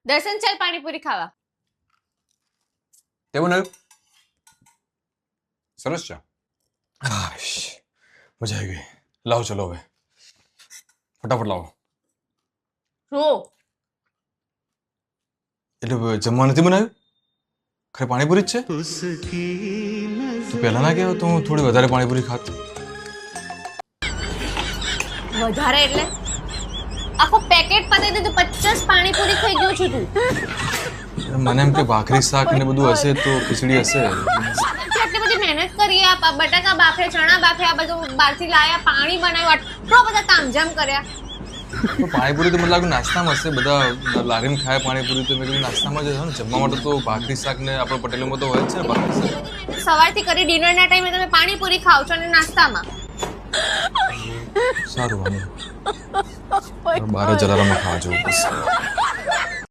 દર્શન ચાલ પાણીપુરી ખાવા. તે બનાવ્યું સરસ છે. મજા આવી ગઈ. લાવો ચલો હવે ફટાફટ લાવો. રો એટલે જમવા નથી બનાવ્યું? ખરે પાણીપુરી જ છે? તું પહેલા ના કહેવાય તો હું થોડી વધારે પાણીપુરી ખાત. વધારે એટલે આખો પેકેટ પતાવી દીધું. 50 પાણીપુરી ખાઈ ગયો છું તું. મને એમ કે ભાખરી શાક ને બધું હશે તો ખીચડી હશે. આટલી બધી મહેનત કરી, આ બટાકા બાફે, ચણા બાફે, આ બધું બહારથી લાયા, પાણી બનાવ્યું, આટલો બધા તામઝામ કર્યા. તો પાણીપુરી તો મને લાગે નાસ્તામાં હશે. બધા લારીમાં ખાય પાણીપુરી તો મેં કીધું નાસ્તામાં જ હશે ને. જમવા માટે તો ભાખરી શાક ને આપણો પટેલોમાં તો હોય જ છે ને ભાખરી શાક. સવારથી કરી ડિનરના ટાઈમે તમે પાણીપુરી ખાવ છો અને નાસ્તામાં. સારું વાંધો બહાર જ અલારામાં ખાવા જવું પડશે.